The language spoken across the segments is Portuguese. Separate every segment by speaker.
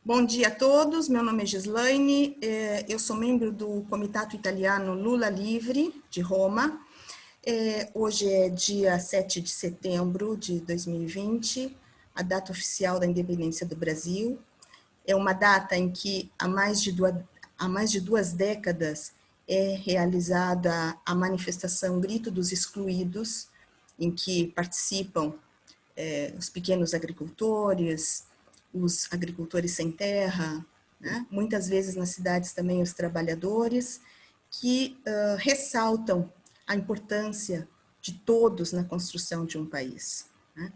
Speaker 1: Bom dia a todos, meu nome é Gislaine, eu sou membro do Comitato Italiano Lula Livre, de Roma. Hoje é dia 7 de setembro de 2020, a data oficial da independência do Brasil. É uma data em que há mais de duas décadas é realizada a manifestação Grito dos Excluídos, em que participam os pequenos agricultores, os agricultores sem terra, né? Muitas vezes nas cidades também os trabalhadores, que ressaltam a importância de todos na construção de um país, né?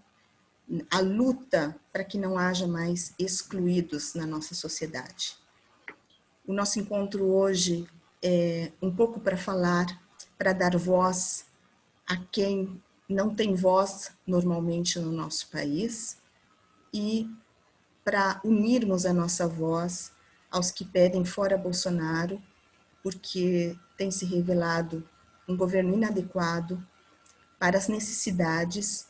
Speaker 1: A luta para que não haja mais excluídos na nossa sociedade. O nosso encontro hoje é um pouco para falar, para dar voz a quem não tem voz normalmente no nosso país e para unirmos a nossa voz aos que pedem fora Bolsonaro, porque tem se revelado um governo inadequado para as necessidades,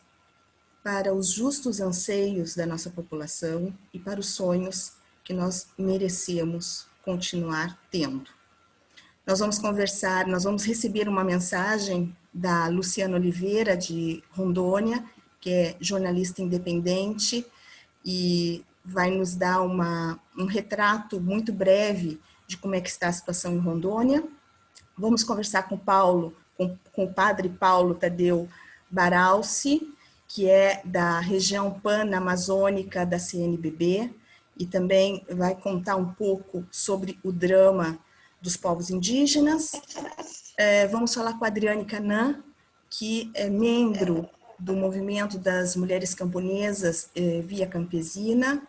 Speaker 1: para os justos anseios da nossa população e para os sonhos que nós merecemos continuar tendo. Nós vamos conversar, nós vamos receber uma mensagem da Luciana Oliveira, de Rondônia, que é jornalista independente e vai nos dar um retrato muito breve de como é que está a situação em Rondônia. Vamos conversar com o padre Paulo Tadeu Baralci, que é da região panamazônica da CNBB, e também vai contar um pouco sobre o drama dos povos indígenas. Vamos falar com a Adriane Canã, que é membro do movimento das mulheres camponesas Via Campesina,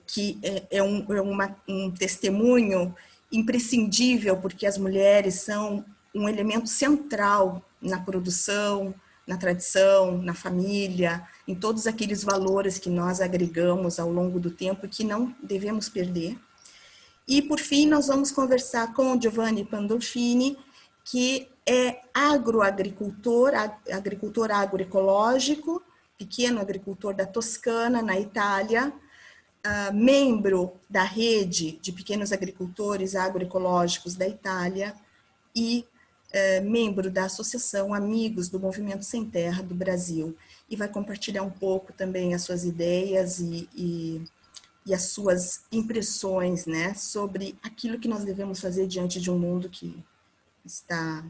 Speaker 1: que é um testemunho imprescindível, porque as mulheres são um elemento central na produção, na tradição, na família, em todos aqueles valores que nós agregamos ao longo do tempo e que não devemos perder. E, por fim, nós vamos conversar com o Giovanni Pandolfini, que é agricultor agroecológico, pequeno agricultor da Toscana, na Itália, membro da rede de pequenos agricultores agroecológicos da Itália e membro da Associação Amigos do Movimento Sem Terra do Brasil. E vai compartilhar um pouco também as suas ideias e as suas impressões, né, sobre aquilo que nós devemos fazer diante de um mundo que está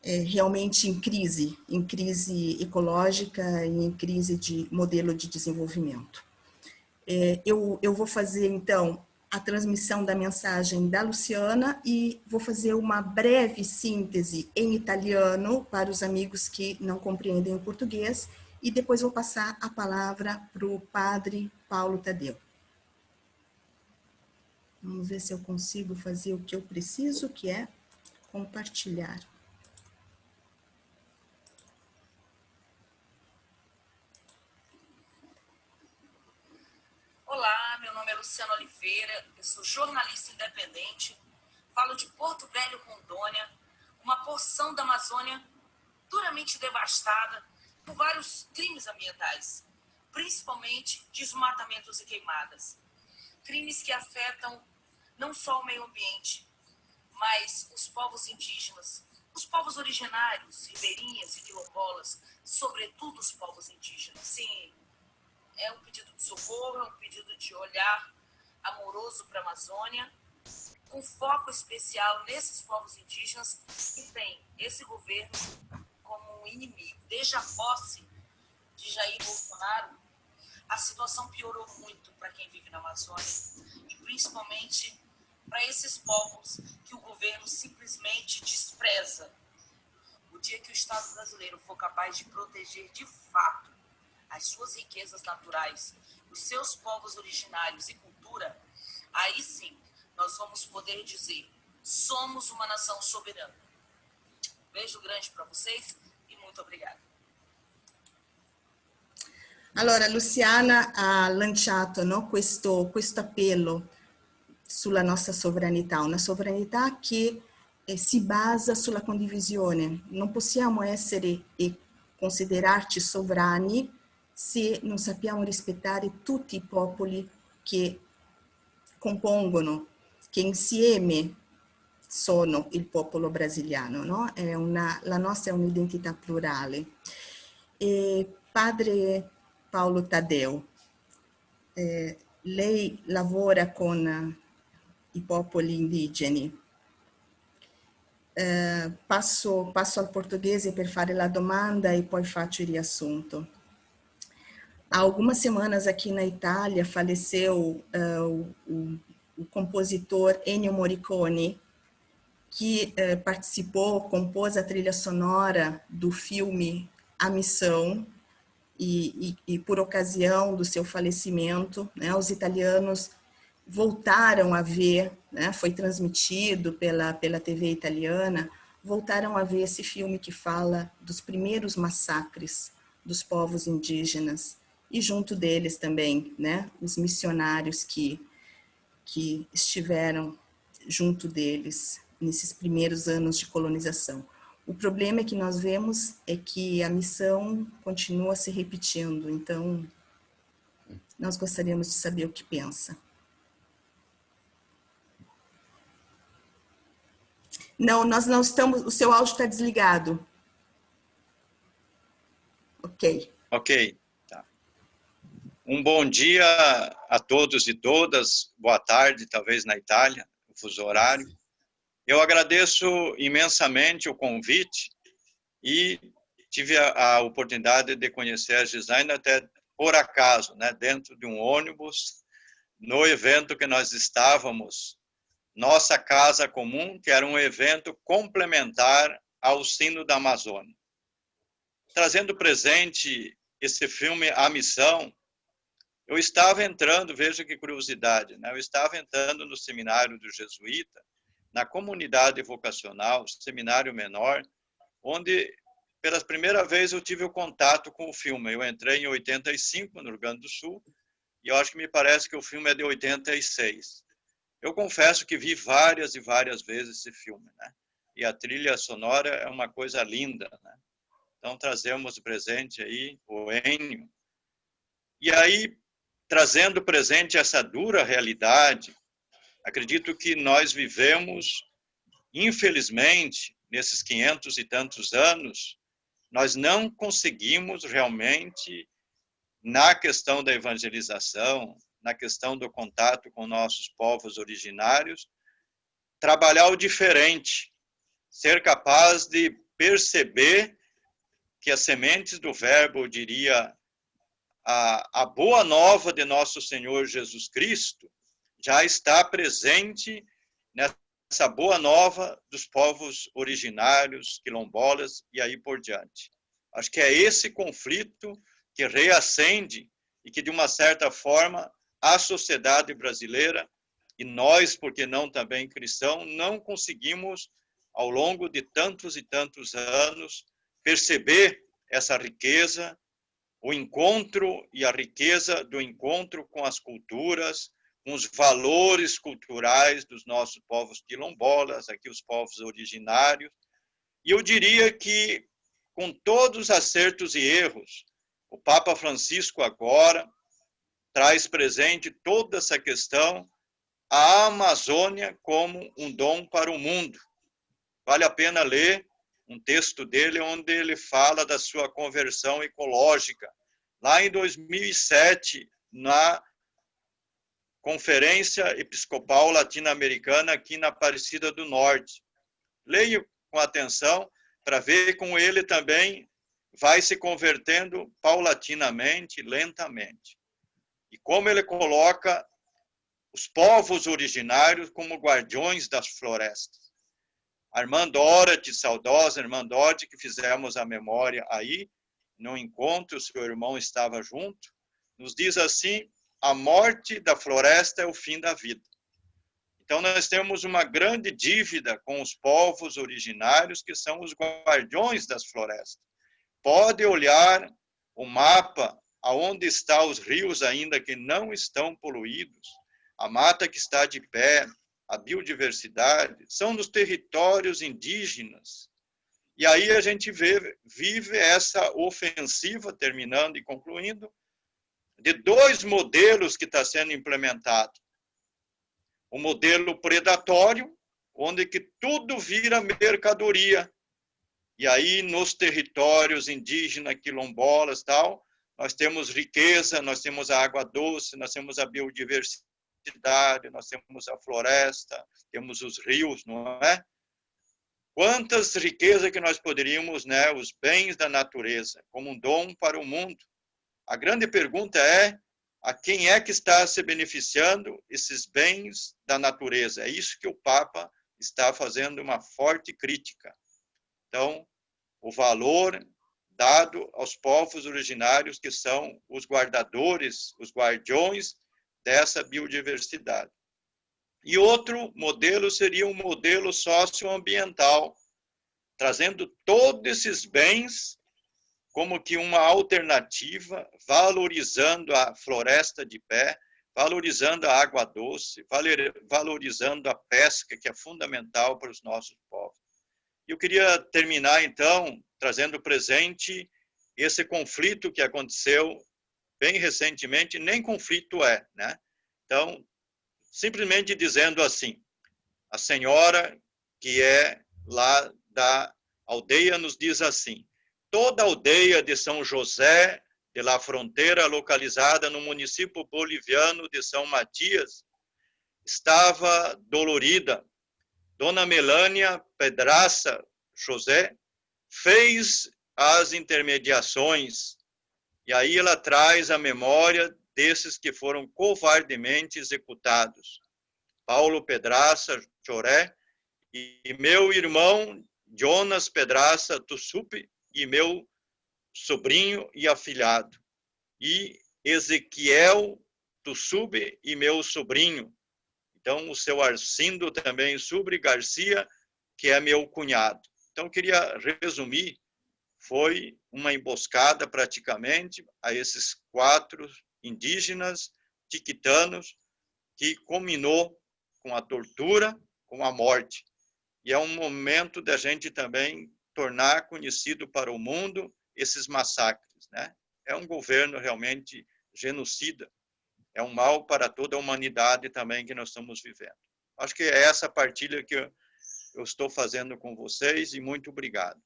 Speaker 1: realmente em crise ecológica e em crise de modelo de desenvolvimento. Eu vou fazer, então, a transmissão da mensagem da Luciana e vou fazer uma breve síntese em italiano para os amigos que não compreendem o português e depois vou passar a palavra para o padre Paulo Tadeu. Vamos ver se eu consigo fazer o que eu preciso, que é compartilhar.
Speaker 2: Olá, meu nome é Luciana Oliveira, eu sou jornalista independente, falo de Porto Velho, Rondônia, uma porção da Amazônia duramente devastada por vários crimes ambientais, principalmente desmatamentos e queimadas. Crimes que afetam não só o meio ambiente, mas os povos indígenas, os povos originários, ribeirinhas e quilombolas, sobretudo os povos indígenas. Sim, é um pedido de socorro, é um pedido de olhar amoroso para a Amazônia, com foco especial nesses povos indígenas que tem esse governo como um inimigo. Desde a posse de Jair Bolsonaro, a situação piorou muito para quem vive na Amazônia e principalmente para esses povos que o governo simplesmente despreza. O dia que o Estado brasileiro for capaz de proteger de fato as suas riquezas naturais, os seus povos originários e cultura, aí sim nós vamos poder dizer: somos uma nação soberana. Beijo grande para vocês e muito obrigada.
Speaker 1: Allora, Luciana ha lanciato, no, questo appello sulla nostra sovranità, una sovranità che si basa sulla condivisione. Non possiamo essere e considerarci sovrani se non sappiamo rispettare tutti i popoli che compongono, che insieme sono il popolo brasiliano, no? La nostra è un'identità plurale. E padre Paulo Tadeu, lei lavora con i popoli indigeni. Passo al portuguese per fare la domanda e poi faccio il riassunto. Há algumas semanas aqui na Itália faleceu o compositor Ennio Morricone, que compôs a trilha sonora do filme A Missão, e por ocasião do seu falecimento, né, os italianos voltaram a ver, né, foi transmitido pela TV italiana, voltaram a ver esse filme que fala dos primeiros massacres dos povos indígenas, e junto deles também, né, os missionários que estiveram junto deles nesses primeiros anos de colonização. O problema que nós vemos é que a missão continua se repetindo, então nós gostaríamos de saber o que pensa. Não, nós não estamos, o seu áudio está desligado. Ok.
Speaker 3: Ok. Tá. Bom dia a todos e todas, boa tarde, talvez na Itália, o fuso horário. Eu agradeço imensamente o convite e tive a oportunidade de conhecer a Gislaine até por acaso, né, dentro de um ônibus, no evento que nós estávamos, Nossa Casa Comum, que era um evento complementar ao Sino da Amazônia. Trazendo presente esse filme A Missão, eu estava entrando, veja que curiosidade, né, eu estava entrando no seminário do Jesuíta, na comunidade vocacional, seminário menor, onde pela primeira vez eu tive o contato com o filme. Eu entrei em 85 no Rio Grande do Sul e eu acho que me parece que o filme é de 86. Eu confesso que vi várias e várias vezes esse filme, né? E a trilha sonora é uma coisa linda, né? Então trazemos presente aí o Ennio. E aí, trazendo presente essa dura realidade, acredito que nós vivemos, infelizmente, nesses 500 e tantos anos, nós não conseguimos realmente, na questão da evangelização, na questão do contato com nossos povos originários, trabalhar o diferente, ser capaz de perceber que as sementes do verbo, eu diria, a boa nova de nosso Senhor Jesus Cristo, já está presente nessa boa nova dos povos originários, quilombolas e aí por diante. Acho que é esse conflito que reacende e que, de uma certa forma, a sociedade brasileira e nós, porque não também cristãos, não conseguimos, ao longo de tantos e tantos anos, perceber essa riqueza, o encontro e a riqueza do encontro com as culturas, com os valores culturais dos nossos povos quilombolas, aqui os povos originários. E eu diria que, com todos os acertos e erros, o Papa Francisco agora traz presente toda essa questão, a Amazônia como um dom para o mundo. Vale a pena ler um texto dele onde ele fala da sua conversão ecológica, lá em 2007, na Conferência Episcopal Latino-Americana aqui na Aparecida do Norte. Leio com atenção para ver como ele também vai se convertendo paulatinamente, lentamente. E como ele coloca os povos originários como guardiões das florestas. Armando Orati, saudosa Armando Orati, que fizemos a memória aí, no encontro, o seu irmão estava junto, nos diz assim: a morte da floresta é o fim da vida. Então, nós temos uma grande dívida com os povos originários, que são os guardiões das florestas. Pode olhar o mapa, aonde estão os rios ainda que não estão poluídos, a mata que está de pé, a biodiversidade, são nos territórios indígenas. E aí a gente vive essa ofensiva, terminando e concluindo, de dois modelos que está sendo implementado. O modelo predatório, onde que tudo vira mercadoria. E aí, nos territórios indígenas, quilombolas, tal, nós temos riqueza, nós temos a água doce, nós temos a biodiversidade, nós temos a floresta, temos os rios, não é? Quantas riquezas que nós poderíamos, né, os bens da natureza, como um dom para o mundo. A grande pergunta é, a quem é que está se beneficiando esses bens da natureza? É isso que o Papa está fazendo uma forte crítica. Então, o valor dado aos povos originários, que são os guardadores, os guardiões dessa biodiversidade. E outro modelo seria um modelo socioambiental, trazendo todos esses bens como que uma alternativa, valorizando a floresta de pé, valorizando a água doce, valorizando a pesca, que é fundamental para os nossos povos. Eu queria terminar, então, trazendo presente esse conflito que aconteceu bem recentemente, nem conflito é, né? Então, simplesmente dizendo assim, a senhora que é lá da aldeia nos diz assim, toda a aldeia de São José de la Fronteira, localizada no município boliviano de São Matias, estava dolorida. Dona Melânia Pedraça José fez as intermediações, e aí ela traz a memória desses que foram covardemente executados. Paulo Pedraça Choré e meu irmão Jonas Pedraça Tussupi e meu sobrinho e afilhado. E Ezequiel Tussubi e meu sobrinho. Então, o seu Arcindo também, Subri Garcia, que é meu cunhado. Então, eu queria resumir, foi uma emboscada praticamente a esses 4 indígenas tiquitanos que culminou com a tortura, com a morte. E é um momento da gente também tornar conhecido para o mundo esses massacres, né? É um governo realmente genocida. É um mal para toda a humanidade também que nós estamos vivendo. Acho que é essa partilha que eu estou fazendo com vocês e muito obrigado.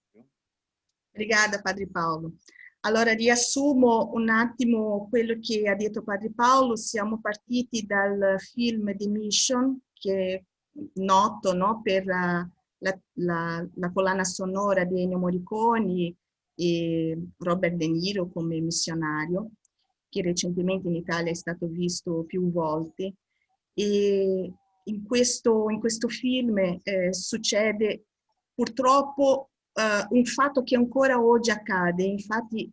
Speaker 1: Obrigada, Padre Paolo. Allora, riassumo un attimo quello che ha detto Padre Paolo. Siamo partiti dal film The Mission, che è noto, no, per la collana sonora di Ennio Morricone e Robert De Niro come missionario, che recentemente in Italia è stato visto più volte. E in questo film succede purtroppo un fatto che ancora oggi accade. Infatti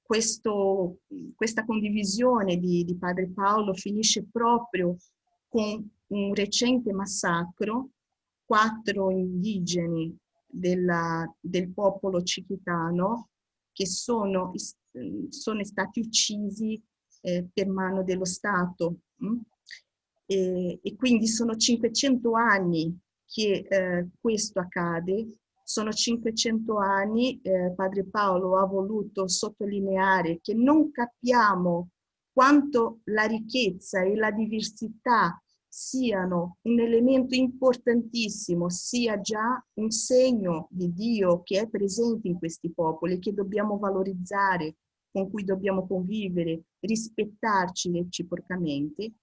Speaker 1: questa condivisione di Padre Paolo finisce proprio con un recente massacro, 4 indigeni del popolo cichitano che sono stati uccisi per mano dello Stato. E quindi sono 500 anni che questo accade. Sono 500 anni, Padre Paolo ha voluto sottolineare che non capiamo quanto la ricchezza e la diversità siano un elemento importantissimo, sia già un segno di Dio che è presente in questi popoli, che dobbiamo valorizzare, con cui dobbiamo convivere, rispettarci reciprocamente.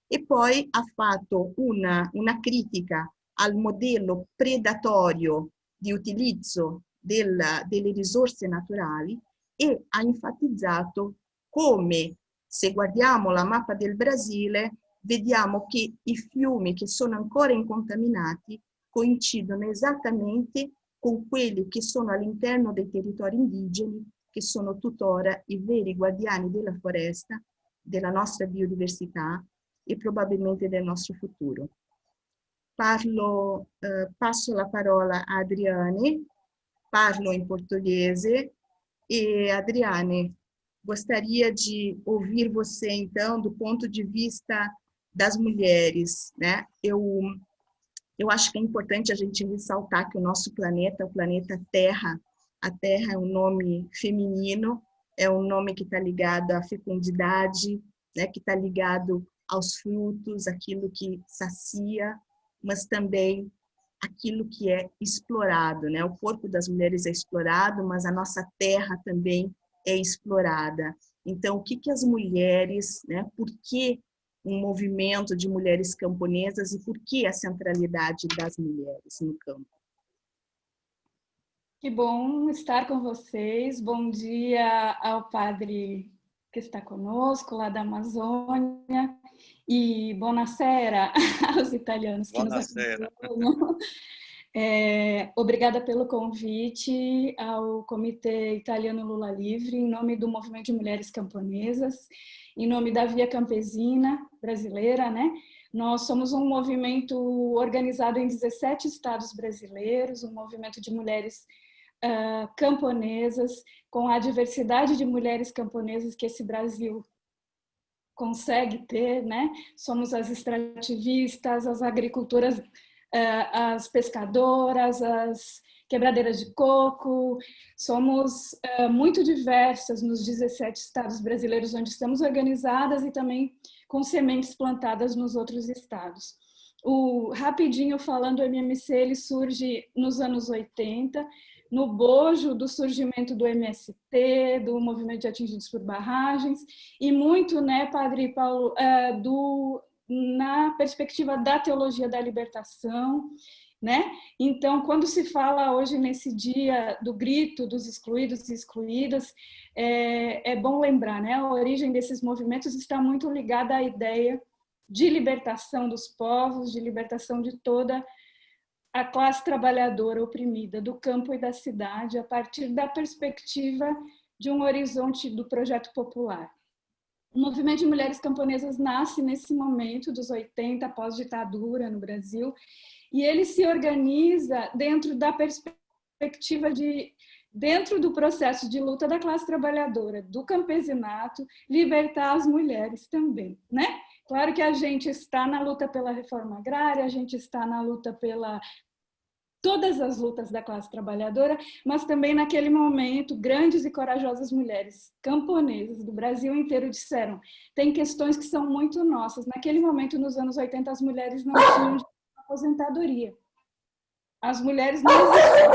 Speaker 1: E poi ha fatto una critica al modello predatorio di utilizzo delle risorse naturali e ha enfatizzato come, se guardiamo la mappa del Brasile, vediamo che i fiumi che sono ancora incontaminati coincidono esattamente con quelli che sono all'interno dei territori indigeni, che sono tuttora i veri guardiani della foresta, della nostra biodiversità e probabilmente del nostro futuro. Passo la parola a Adriane, parlo em portuguese, e Adriane, gostaria de ouvir você, então, do ponto de vista das mulheres, né? Eu acho que é importante a gente ressaltar que o nosso planeta é o planeta Terra. A Terra é um nome feminino, é um nome que está ligado à fecundidade, né, que está ligado aos frutos, aquilo que sacia, mas também aquilo que é explorado, né? O corpo das mulheres é explorado, mas a nossa terra também é explorada. Então, o que que as mulheres, né? Por que um movimento de mulheres camponesas e por que a centralidade das mulheres no campo?
Speaker 4: Que bom estar com vocês. Bom dia ao padre que está conosco, lá da Amazônia. E buonasera aos italianos que nos acompanham. Obrigada pelo convite ao Comitê Italiano Lula Livre, em nome do Movimento de Mulheres Camponesas, em nome da Via Campesina brasileira, né? Nós somos um movimento organizado em 17 estados brasileiros, um movimento de mulheres camponesas, com a diversidade de mulheres camponesas que esse Brasil consegue ter, né? Somos as extrativistas, as agricultoras, as pescadoras, as quebradeiras de coco. Somos muito diversas nos 17 estados brasileiros onde estamos organizadas e também com sementes plantadas nos outros estados. Rapidinho falando, o MMC ele surge nos anos 80, no bojo do surgimento do MST, do Movimento de Atingidos por Barragens, e muito, né, Padre Paulo, na perspectiva da teologia da libertação, né? Então, quando se fala hoje nesse dia do grito dos excluídos e excluídas, é bom lembrar, né? A origem desses movimentos está muito ligada à ideia de libertação dos povos, de libertação de toda a classe trabalhadora oprimida do campo e da cidade, a partir da perspectiva de um horizonte do projeto popular. O movimento de mulheres camponesas nasce nesse momento dos 80, pós-ditadura no Brasil, e ele se organiza dentro da perspectiva dentro do processo de luta da classe trabalhadora, do campesinato, libertar as mulheres também, né? Claro que a gente está na luta pela reforma agrária, a gente está na luta pela todas as lutas da classe trabalhadora, mas também naquele momento, grandes e corajosas mulheres camponesas do Brasil inteiro disseram, tem questões que são muito nossas. Naquele momento, nos anos 80, as mulheres não tinham aposentadoria. As mulheres não existiam,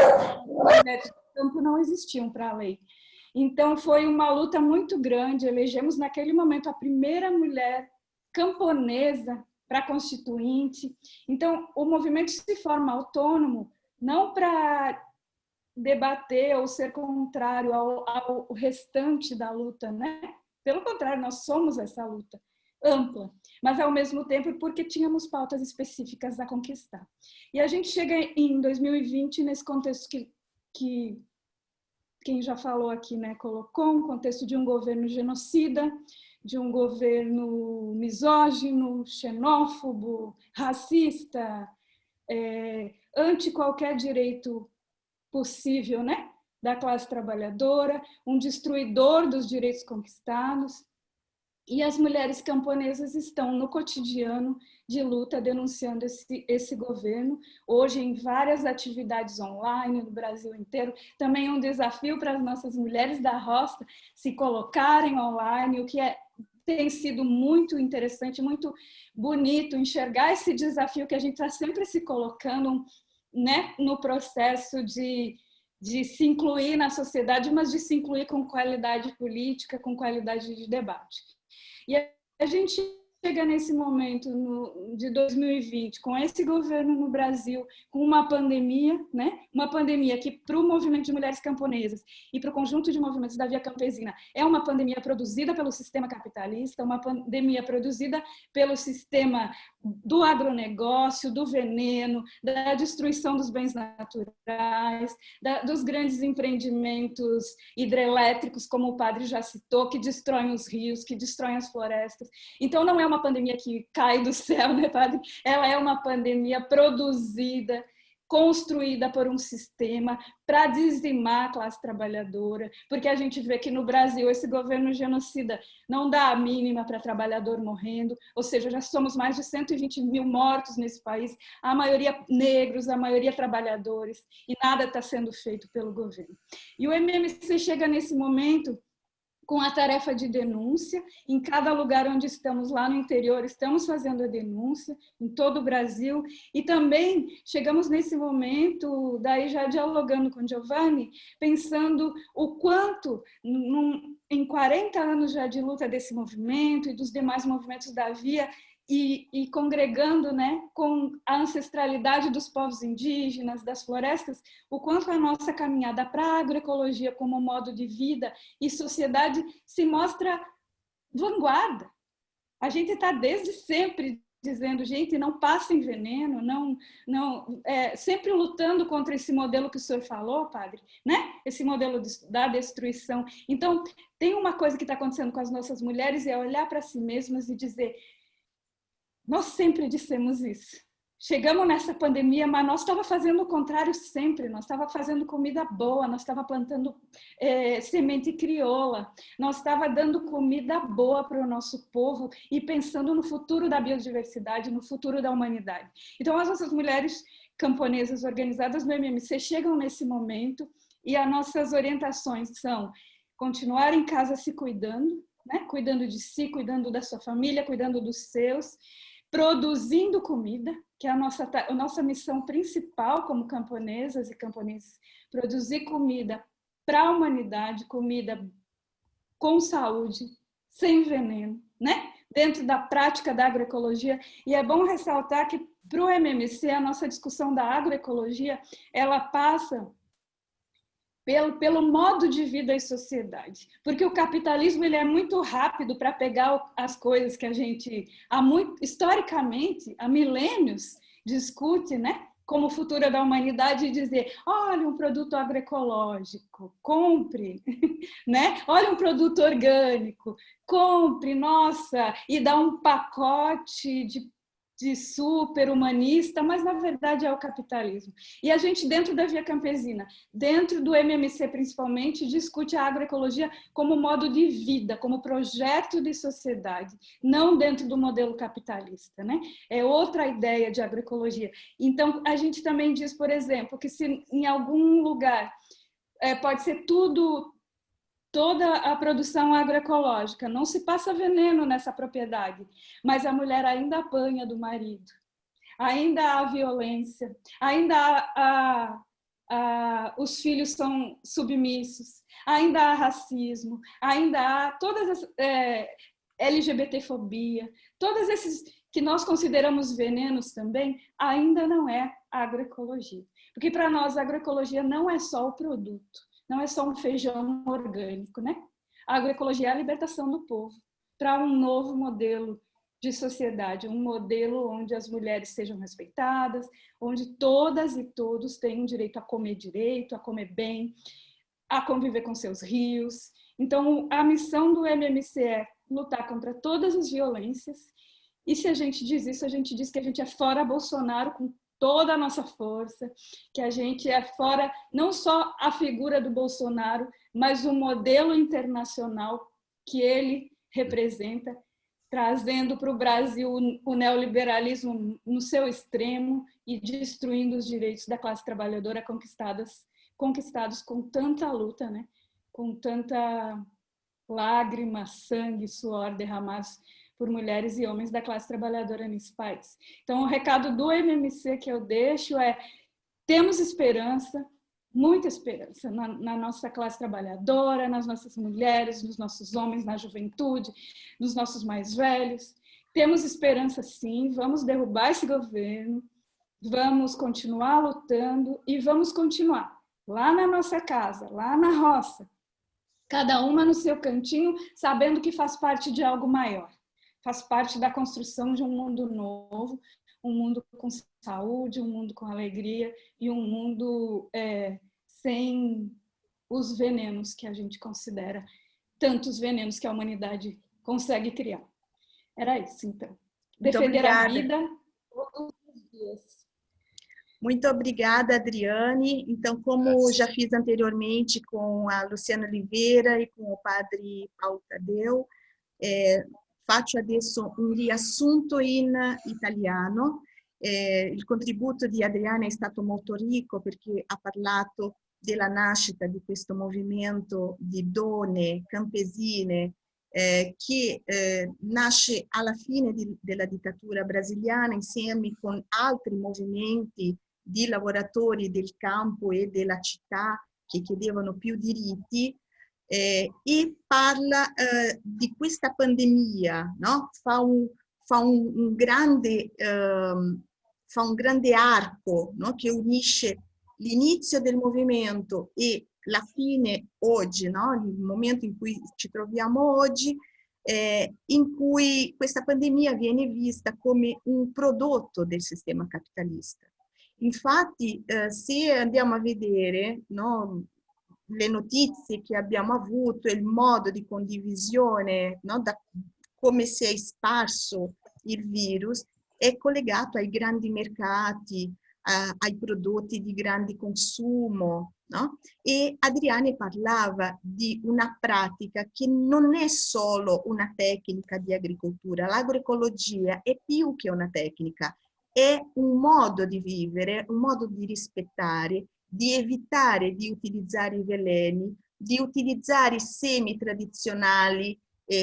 Speaker 4: as mulheres do campo não existiam para a lei. Então, foi uma luta muito grande, elegemos naquele momento a primeira mulher camponesa para constituinte. Então, o movimento se forma autônomo, não para debater ou ser contrário ao restante da luta, né? Pelo contrário, nós somos essa luta ampla, mas ao mesmo tempo porque tínhamos pautas específicas a conquistar. E a gente chega em 2020 nesse contexto que quem já falou aqui, né, colocou, um contexto de um governo genocida, de um governo misógino, xenófobo, racista, anti qualquer direito possível, né, da classe trabalhadora, um destruidor dos direitos conquistados. E as mulheres camponesas estão no cotidiano de luta denunciando esse governo, hoje em várias atividades online no Brasil inteiro. Também um desafio para as nossas mulheres da roça se colocarem online, o que tem sido muito interessante, muito bonito enxergar esse desafio que a gente está sempre se colocando, né, no processo de se incluir na sociedade, mas de se incluir com qualidade política, com qualidade de debate. E a gente chega nesse momento de 2020, com esse governo no Brasil, com uma pandemia, né? Uma pandemia que para o movimento de mulheres camponesas e para o conjunto de movimentos da Via Campesina é uma pandemia produzida pelo sistema capitalista, uma pandemia produzida pelo sistema do agronegócio, do veneno, da destruição dos bens naturais, dos grandes empreendimentos hidrelétricos, como o padre já citou, que destroem os rios, que destroem as florestas. Então, não é uma pandemia que cai do céu, né, padre? Ela é uma pandemia produzida, construída por um sistema para dizimar a classe trabalhadora, porque a gente vê que no Brasil esse governo genocida não dá a mínima para trabalhador morrendo, ou seja, já somos mais de 120 mil mortos nesse país, a maioria negros, a maioria trabalhadores, e nada está sendo feito pelo governo. E o MMC chega nesse momento com a tarefa de denúncia. Em cada lugar onde estamos, lá no interior, estamos fazendo a denúncia, em todo o Brasil. E também chegamos nesse momento, daí já dialogando com Giovanni, pensando o quanto, em 40 anos já de luta desse movimento e dos demais movimentos da Via, e congregando, né, com a ancestralidade dos povos indígenas, das florestas, o quanto a nossa caminhada para a agroecologia como modo de vida e sociedade se mostra vanguarda. A gente está desde sempre dizendo, gente, não passem veneno, sempre lutando contra esse modelo que o senhor falou, padre, né? Esse modelo da destruição. Então, tem uma coisa que está acontecendo com as nossas mulheres, é olhar para si mesmas e dizer: nós sempre dissemos isso. Chegamos nessa pandemia, mas nós estávamos fazendo o contrário sempre. Nós estávamos fazendo comida boa, nós estávamos plantando semente crioula, nós estávamos dando comida boa para o nosso povo e pensando no futuro da biodiversidade, no futuro da humanidade. Então, as nossas mulheres camponesas organizadas no MMC chegam nesse momento e as nossas orientações são continuar em casa se cuidando, né? Cuidando de si, cuidando da sua família, cuidando dos seus, produzindo comida, que é a nossa missão principal como camponesas e camponeses, produzir comida para a humanidade, comida com saúde, sem veneno, né? Dentro da prática da agroecologia. E é bom ressaltar que para o MMC, a nossa discussão da agroecologia, ela passa pelo modo de vida e sociedade. Porque o capitalismo ele é muito rápido para pegar as coisas que a gente, historicamente, há milênios, discute, né? Como futuro da humanidade e dizer, olha, um produto agroecológico, compre, né? Olha, um produto orgânico, compre, nossa, e dá um pacote de super humanista, mas na verdade é o capitalismo. E a gente, dentro da Via Campesina, dentro do MMC principalmente, discute a agroecologia como modo de vida, como projeto de sociedade, não dentro do modelo capitalista, né? É outra ideia de agroecologia. Então, a gente também diz, por exemplo, que se em algum lugar pode ser toda a produção agroecológica, não se passa veneno nessa propriedade, mas a mulher ainda apanha do marido, ainda há violência, ainda os filhos são submissos, ainda há racismo, ainda há todas as LGBTfobia, todos esses que nós consideramos venenos também, ainda não é agroecologia. Porque para nós a agroecologia não é só o produto, não é só um feijão orgânico, né? A agroecologia é a libertação do povo para um novo modelo de sociedade, um modelo onde as mulheres sejam respeitadas, onde todas e todos tenham direito, a comer bem, a conviver com seus rios. Então, a missão do MMC é lutar contra todas as violências. E se a gente diz isso, a gente diz que a gente é fora Bolsonaro com toda a nossa força, que a gente é fora não só a figura do Bolsonaro, mas o modelo internacional que ele representa, trazendo para o Brasil o neoliberalismo no seu extremo e destruindo os direitos da classe trabalhadora conquistados com tanta luta, né? Com tanta lágrima, sangue, suor derramados por mulheres e homens da classe trabalhadora nesse país. Então, o recado do MMC que eu deixo é: temos esperança, muita esperança na nossa classe trabalhadora, nas nossas mulheres, nos nossos homens, na juventude, nos nossos mais velhos. Temos esperança, sim, vamos derrubar esse governo, vamos continuar lutando e vamos continuar lá na nossa casa, lá na roça, cada uma no seu cantinho, sabendo que faz parte de algo maior. Faz parte da construção de um mundo novo, um mundo com saúde, um mundo com alegria e um mundo sem os venenos que a gente considera, tantos venenos que a humanidade consegue criar. Era isso, então. Defender a vida todos os dias.
Speaker 1: Muito obrigada, Adriane. Então, como já fiz anteriormente com a Luciana Oliveira e com o padre Paulo Tadeu, faccio adesso un riassunto in italiano. Il contributo di Adriana è stato molto ricco perché ha parlato della nascita di questo movimento di donne campesine che nasce alla fine della dittatura brasiliana insieme con altri movimenti di lavoratori del campo e della città che chiedevano più diritti, e parla di questa pandemia, no? Fa un grande arco, no? Che unisce l'inizio del movimento e la fine oggi, no? Il momento in cui ci troviamo oggi, in cui questa pandemia viene vista come un prodotto del sistema capitalista. Infatti, se andiamo a vedere, no, le notizie che abbiamo avuto, il modo di condivisione, no, da come si è sparso il virus, è collegato ai grandi mercati, ai prodotti di grande consumo, no? E Adriane parlava di una pratica che non è solo una tecnica di agricoltura, l'agroecologia è più che una tecnica, è un modo di vivere, un modo di rispettare, di evitare di utilizzare i veleni, di utilizzare i semi tradizionali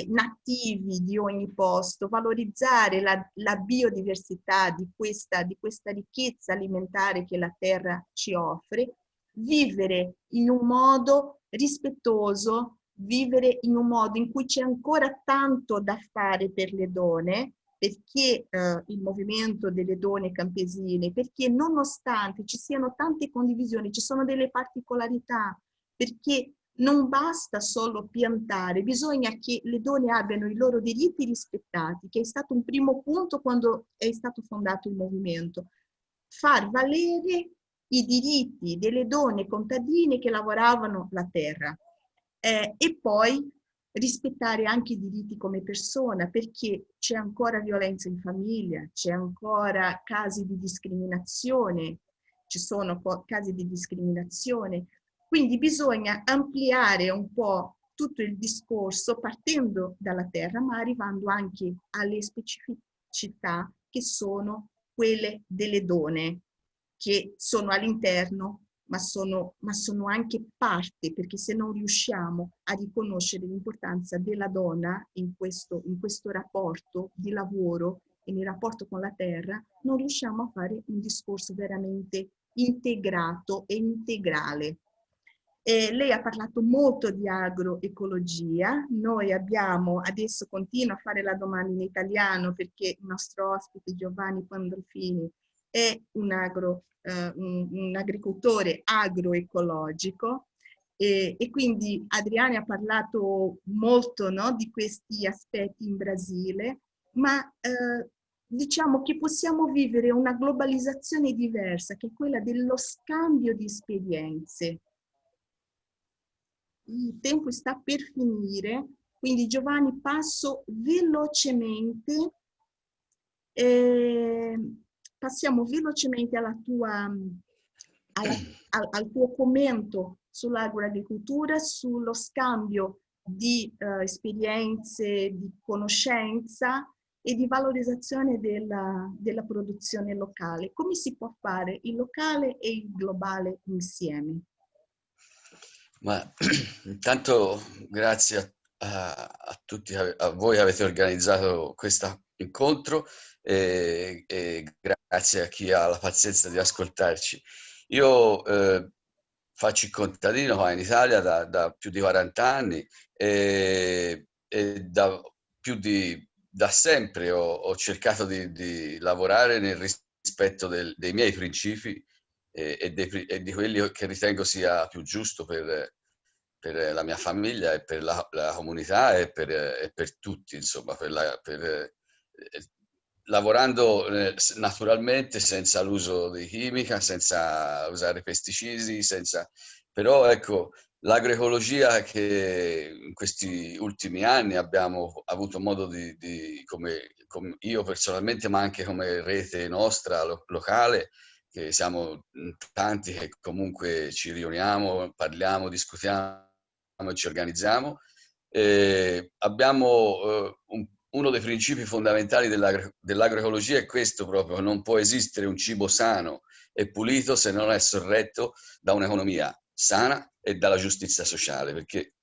Speaker 1: nativi di ogni posto, valorizzare la biodiversità di questa ricchezza alimentare che la terra ci offre, vivere in un modo rispettoso, vivere in un modo in cui c'è ancora tanto da fare per le donne, perché il movimento delle donne campesine, perché nonostante ci siano tante condivisioni, ci sono delle particolarità, perché non basta solo piantare, bisogna che le donne abbiano i loro diritti rispettati, che è stato un primo punto quando è stato fondato il movimento. Far valere i diritti delle donne contadine che lavoravano la terra e poi rispettare anche i diritti come persona, perché c'è ancora violenza in famiglia, c'è ancora casi di discriminazione, ci sono casi di discriminazione, quindi bisogna ampliare un po' tutto il discorso partendo dalla terra, ma arrivando anche alle specificità che sono quelle delle donne, che sono all'interno, ma sono anche parte, perché se non riusciamo a riconoscere l'importanza della donna in questo rapporto di lavoro e nel rapporto con la terra, non riusciamo a fare un discorso veramente integrato e integrale. Lei ha parlato molto di agroecologia, noi adesso continua a fare la domanda in italiano perché il nostro ospite Giovanni Pandolfini è un agricoltore agroecologico e quindi Adriane ha parlato molto, no, di questi aspetti in Brasile, ma diciamo che possiamo vivere una globalizzazione diversa, che è quella dello scambio di esperienze. Il tempo sta per finire, quindi Giovanni passo velocemente, passiamo velocemente al tuo commento sull'agroagricoltura, sullo scambio di esperienze, di conoscenza e di valorizzazione della produzione locale. Come si può fare il locale e il globale insieme?
Speaker 5: Ma intanto grazie a tutti, a voi che avete organizzato questo incontro e grazie a chi ha la pazienza di ascoltarci. Io faccio il contadino qua in Italia da più di 40 anni e da sempre ho cercato di lavorare nel rispetto dei miei principi e di quelli che ritengo sia più giusto per la mia famiglia e per la comunità e per tutti, insomma, lavorando naturalmente senza l'uso di chimica, senza usare pesticidi, però ecco, l'agroecologia che in questi ultimi anni abbiamo avuto modo come io personalmente, ma anche come rete nostra locale, che siamo tanti che comunque ci riuniamo, parliamo, discutiamo e ci organizziamo. Abbiamo uno dei principi fondamentali dell'agroecologia è questo proprio: non può esistere un cibo sano e pulito se non è sorretto da un'economia sana e dalla giustizia sociale, perché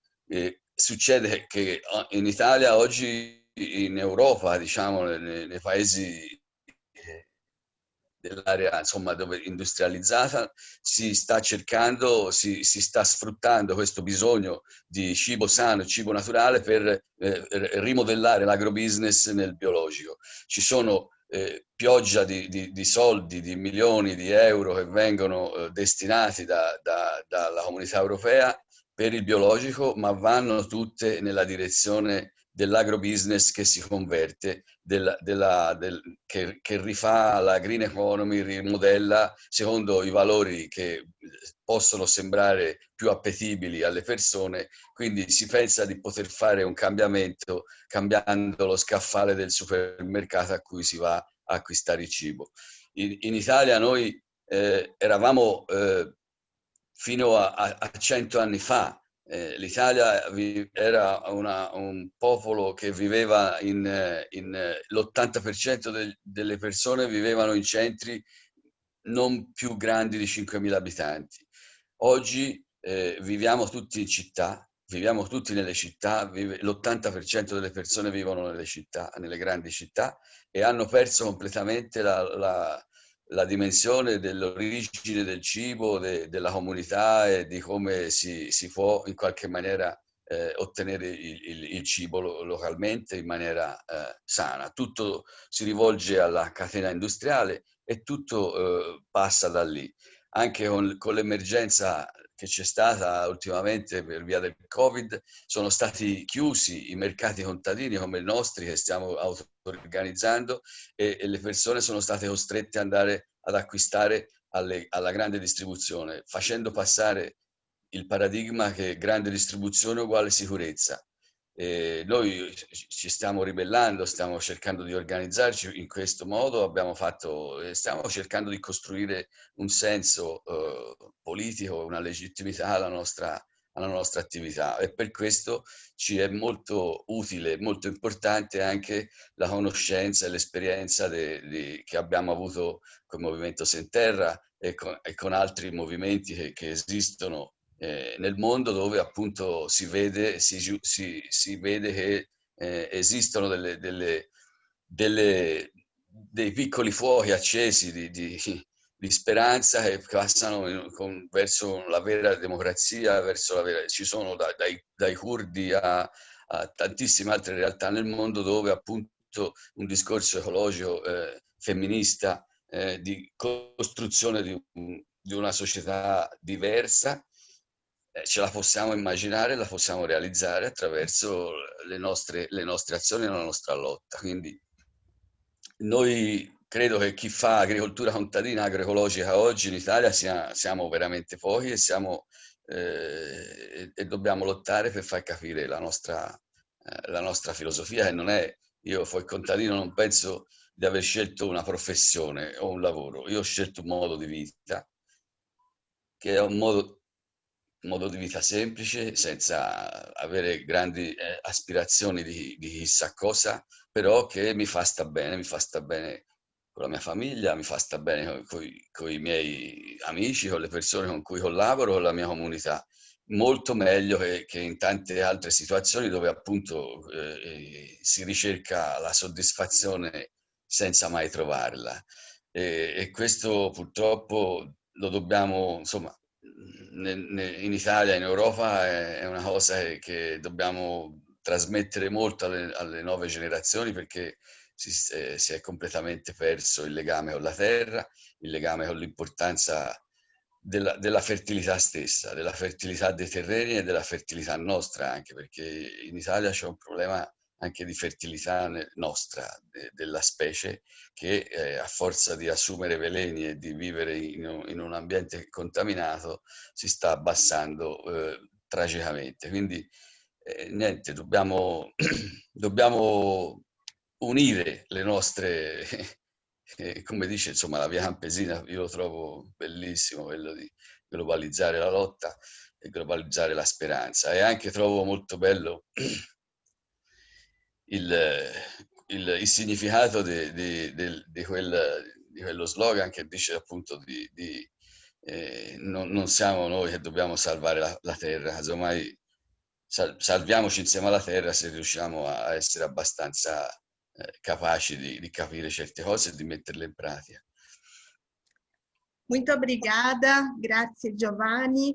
Speaker 5: succede che in Italia oggi, in Europa, diciamo, nei paesi dell'area insomma dove industrializzata, si sta cercando, si sta sfruttando questo bisogno di cibo sano, cibo naturale per rimodellare l'agrobusiness nel biologico. Ci sono pioggia di soldi, di milioni di euro che vengono destinati dalla comunità europea per il biologico, ma vanno tutte nella direzione dell'agrobusiness che si converte, che rifà la green economy, rimodella secondo i valori che possono sembrare più appetibili alle persone, quindi si pensa di poter fare un cambiamento cambiando lo scaffale del supermercato a cui si va a acquistare il cibo. In Italia noi eravamo fino a 100 anni fa, l'Italia era un popolo che viveva l'80% delle persone vivevano in centri non più grandi di 5.000 abitanti. Oggi viviamo tutti in città, viviamo tutti nelle città, l'80% delle persone vivono nelle città, nelle grandi città, e hanno perso completamente la dimensione dell'origine del cibo, della comunità e di come si può in qualche maniera ottenere il cibo localmente in maniera sana. Tutto si rivolge alla catena industriale e tutto passa da lì. Anche con l'emergenza che c'è stata ultimamente per via del Covid, sono stati chiusi i mercati contadini come i nostri che stiamo auto-organizzando e le persone sono state costrette ad andare ad acquistare alla grande distribuzione, facendo passare il paradigma che grande distribuzione uguale sicurezza. Noi ci stiamo ribellando, stiamo cercando di organizzarci in questo modo, stiamo cercando di costruire un senso politico, una legittimità alla nostra attività, e per questo ci è molto utile, molto importante anche la conoscenza e l'esperienza che abbiamo avuto con il Movimento Senterra e con altri movimenti che esistono nel mondo, dove appunto si vede che esistono dei piccoli fuochi accesi di speranza che passano verso la vera democrazia, ci sono dai curdi a tantissime altre realtà nel mondo dove appunto un discorso ecologico, femminista, di costruzione di una società diversa, ce la possiamo immaginare, la possiamo realizzare attraverso le nostre azioni e la nostra lotta. Quindi noi credo che chi fa agricoltura contadina agroecologica oggi in Italia siamo veramente pochi e dobbiamo lottare per far capire la nostra filosofia, che non è, io fui contadino, non penso di aver scelto una professione o un lavoro, io ho scelto un modo di vita che è un modo di vita semplice, senza avere grandi aspirazioni di chissà cosa, però che mi fa sta bene con la mia famiglia, mi fa sta bene con i miei amici, con le persone con cui collaboro, con la mia comunità. Molto meglio che in tante altre situazioni dove appunto si ricerca la soddisfazione senza mai trovarla. E questo purtroppo lo dobbiamo, insomma, in Italia, in Europa è una cosa che dobbiamo trasmettere molto alle nuove generazioni, perché si è completamente perso il legame con la terra, il legame con l'importanza della fertilità stessa, della fertilità dei terreni e della fertilità nostra, anche perché in Italia c'è un problema anche di fertilità nostra, della specie, che a forza di assumere veleni e di vivere in un ambiente contaminato si sta abbassando tragicamente. Quindi niente, dobbiamo unire le nostre, come dice insomma la via campesina, io lo trovo bellissimo quello di globalizzare la lotta e globalizzare la speranza, e anche trovo molto bello il significato di quello slogan che dice appunto non siamo noi che dobbiamo salvare la terra, casomai salviamoci insieme alla terra se riusciamo a essere abbastanza capaci di capire certe cose e di metterle in pratica.
Speaker 1: Muito obrigada, grazie Giovanni.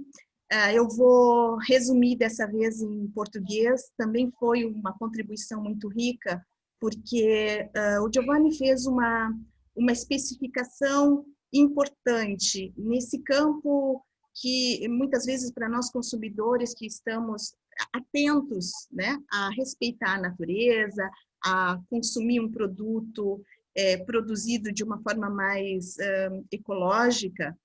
Speaker 1: Eu vou resumir dessa vez em português, também foi uma contribuição muito rica, porque o Giovanni fez uma especificação importante nesse campo que muitas vezes para nós consumidores que estamos atentos, né, a respeitar a natureza, a consumir um produto produzido de uma forma mais ecológica,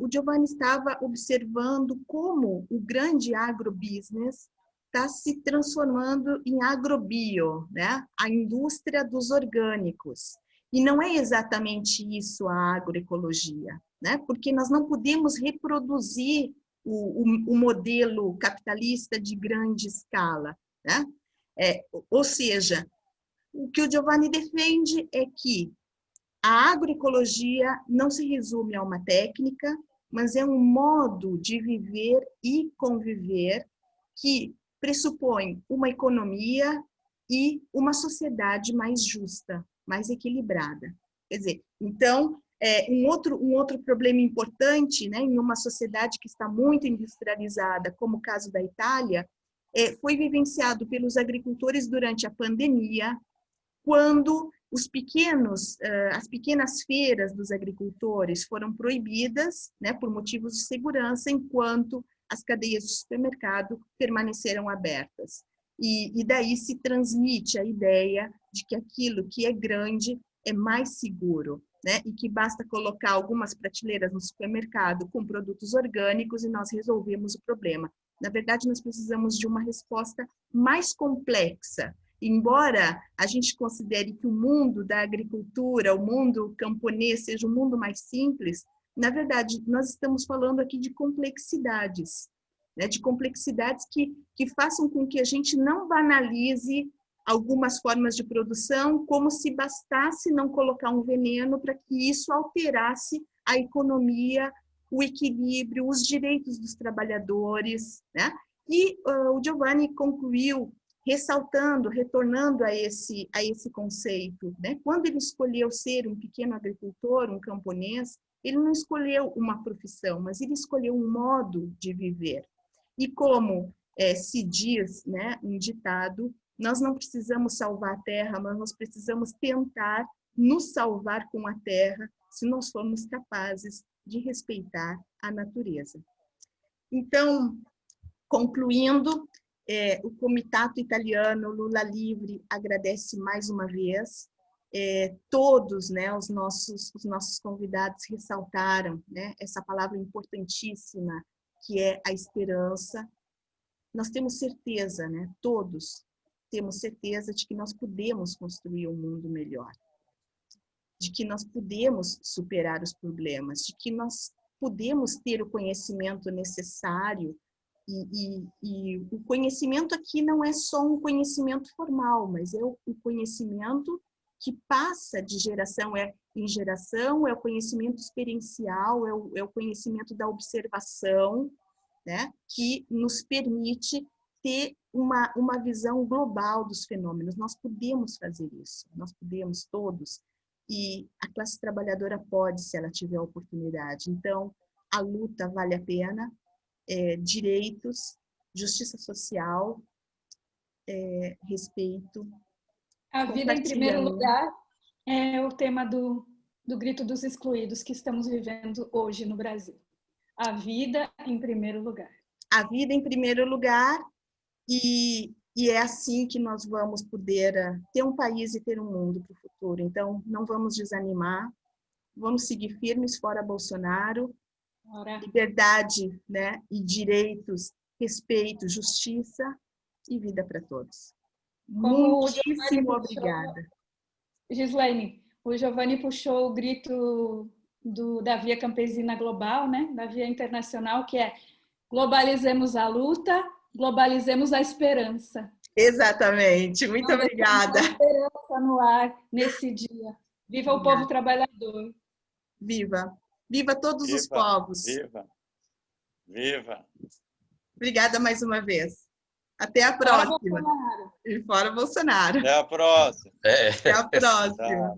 Speaker 1: o Giovanni estava observando como o grande agrobusiness está se transformando em agrobio, né? A indústria dos orgânicos. E não é exatamente isso a agroecologia, né? Porque nós não podemos reproduzir o modelo capitalista de grande escala, né? Ou seja, o que o Giovanni defende é que a agroecologia não se resume a uma técnica, mas é um modo de viver e conviver que pressupõe uma economia e uma sociedade mais justa, mais equilibrada. Quer dizer, então, um outro problema importante, né, em uma sociedade que está muito industrializada, como o caso da Itália, foi vivenciado pelos agricultores durante a pandemia, quando as pequenas feiras dos agricultores foram proibidas, né, por motivos de segurança, enquanto as cadeias de supermercado permaneceram abertas. E daí se transmite a ideia de que aquilo que é grande é mais seguro, né, e que basta colocar algumas prateleiras no supermercado com produtos orgânicos e nós resolvemos o problema. Na verdade, nós precisamos de uma resposta mais complexa. Embora a gente considere que o mundo da agricultura, o mundo camponês seja um mundo mais simples, na verdade, nós estamos falando aqui de complexidades, né? De complexidades que façam com que a gente não banalize algumas formas de produção, como se bastasse não colocar um veneno para que isso alterasse a economia, o equilíbrio, os direitos dos trabalhadores, né? E o Giovanni concluiu ressaltando, retornando a esse conceito, né? Quando ele escolheu ser um pequeno agricultor, um camponês, ele não escolheu uma profissão, mas ele escolheu um modo de viver. E como se diz, né, um ditado, nós não precisamos salvar a terra, mas nós precisamos tentar nos salvar com a terra, se nós formos capazes de respeitar a natureza. Então, concluindo, o Comitato Italiano Lula Livre agradece mais uma vez. Todos, né, os nossos convidados ressaltaram, né, essa palavra importantíssima que é a esperança. Nós temos certeza, né, todos temos certeza de que nós podemos construir um mundo melhor, de que nós podemos superar os problemas, de que nós podemos ter o conhecimento necessário. E o conhecimento aqui não é só um conhecimento formal, mas é o conhecimento que passa de geração em geração, é o conhecimento experiencial, é o conhecimento da observação, né, que nos permite ter uma visão global dos fenômenos. Nós podemos fazer isso, nós podemos todos, e a classe trabalhadora pode, se ela tiver a oportunidade. Então, a luta vale a pena. Direitos, justiça social, respeito.
Speaker 4: A vida em primeiro lugar é o tema do grito dos excluídos que estamos vivendo hoje no Brasil. A vida em primeiro lugar.
Speaker 1: A vida em primeiro lugar, e é assim que nós vamos poder ter um país e ter um mundo para o futuro. Então, não vamos desanimar, vamos seguir firmes fora Bolsonaro. Liberdade, né, e direitos, respeito, justiça e vida para todos. Muitíssimo obrigada.
Speaker 4: Gislaine, o Giovanni puxou o grito da Via Campesina Global, né, da Via Internacional, que é globalizemos a luta, globalizemos a esperança.
Speaker 1: Exatamente, muito obrigada.
Speaker 4: A esperança no ar nesse dia. Viva o povo trabalhador.
Speaker 1: Viva! Viva todos os povos.
Speaker 3: Viva! Viva!
Speaker 1: Obrigada mais uma vez. Até a próxima. E fora Bolsonaro.
Speaker 3: Até a próxima.
Speaker 1: Até a próxima.
Speaker 3: Tá.